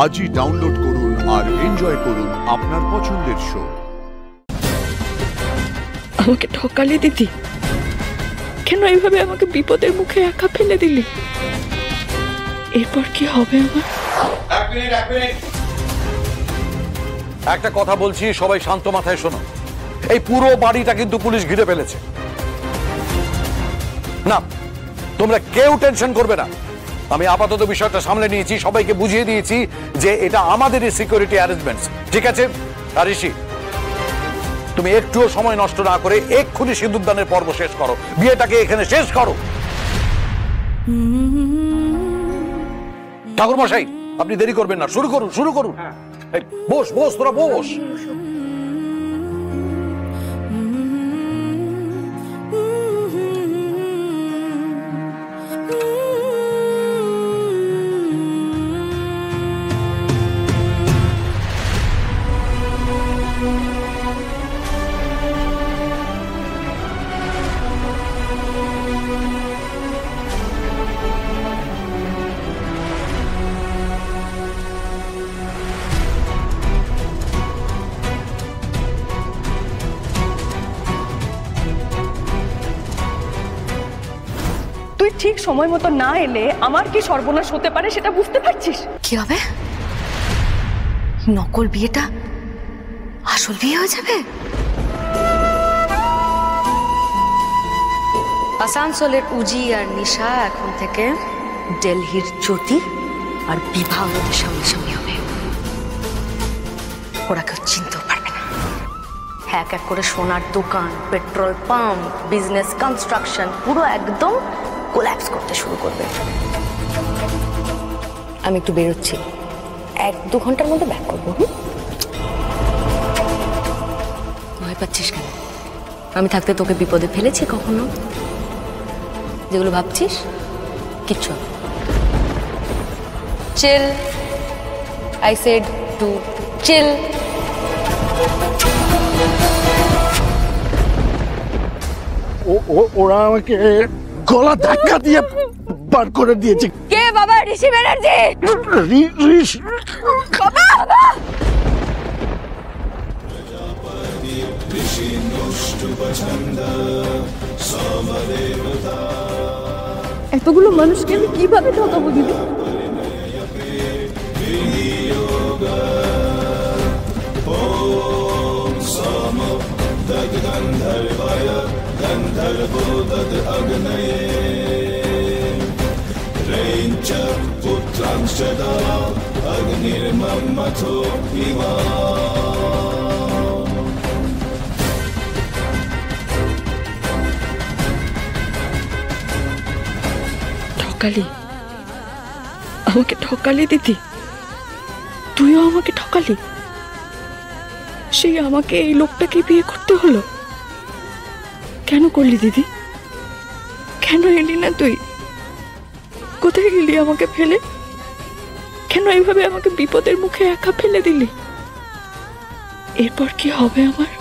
আজই ডাউনলোড করুন আর এনজয় করুন আপনার পছন্দের শো। আমাকে ঠকালি দিদি, কেন এইভাবে আমাকে বিপদের মুখে একা ফেলে দিলি? এরপর কি হবে আমার? একটা কথা বলছি, সবাই শান্ত মাথায় শোনো। এই পুরো বাড়িটা কিন্তু পুলিশ ঘিরে ফেলেছে। না, তোমরা কেউ টেনশন করবে না। আমি আপাতত বিষয়টা সামলে নিয়েছি, সবাইকে বুঝিয়ে দিয়েছি যে এটা আমাদেরই সিকিউরিটি অ্যারেঞ্জমেন্টস। ঠিক আছে? আর ঋষি, তুমি একটুও সময় নষ্ট না করে এক্ষুনি সিঁদুরদানের পর্ব শেষ করো, বিয়েটাকে এখানে শেষ করো। ঠাকুর মশাই, আপনি দেরি করবেন না, শুরু করুন শুরু করুন। বস বস, তোরা বস। তুই ঠিক সময় মতো না এলে আমার কি সর্বনাশ হতে পারে সেটা বুঝতে পারছিস? কি হবে? নকল বিয়েটা আসল বিয়ে হয়ে যাবে। আসানসোলের উজি আর নিশা এখন থেকে দিল্লির জ্যোতি আর বিবাহ ওদের সামনাসামনি হবে। ওরা কেউ চিনতেও পারবে না। এক এক করে সোনার দোকান, পেট্রোল পাম্প, বিজনেস, কনস্ট্রাকশন পুরো একদম কোল্যাপস করতে শুরু করবে। আমি একটু বেরোচ্ছি, 1-2 ঘন্টার মধ্যে ব্যাক করবো। ভয় পাচ্ছিস কেন? আমি থাকতে তোকে বিপদে ফেলেছি কখনো? যেগুলো ভাবছিস কিচ্ছু। চিল, আই সেড টু চিল। ওরা আমাকে গলা ধাক্কা দিয়ে বার করে দিয়েছে। কে বাবা? ঋষি ব্যানার্জি। ঋষি বাবা, বাবা। এতগুলো মানুষকে আমি কিভাবে ঠকাবো দিদি? ঠকালি, আমাকে ঠকালি দিদি, তুইও আমাকে ঠকালি। সেই আমাকে এই লোকটাকে বিয়ে করতে হলো। কেন করলি দিদি? কেন এলি না তুই? কোথায় গেলি আমাকে ফেলে? কেন এইভাবে আমাকে বিপদের মুখে একা ফেলে দিলি? এরপর কি হবে আমার?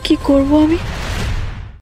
কি করব আমি?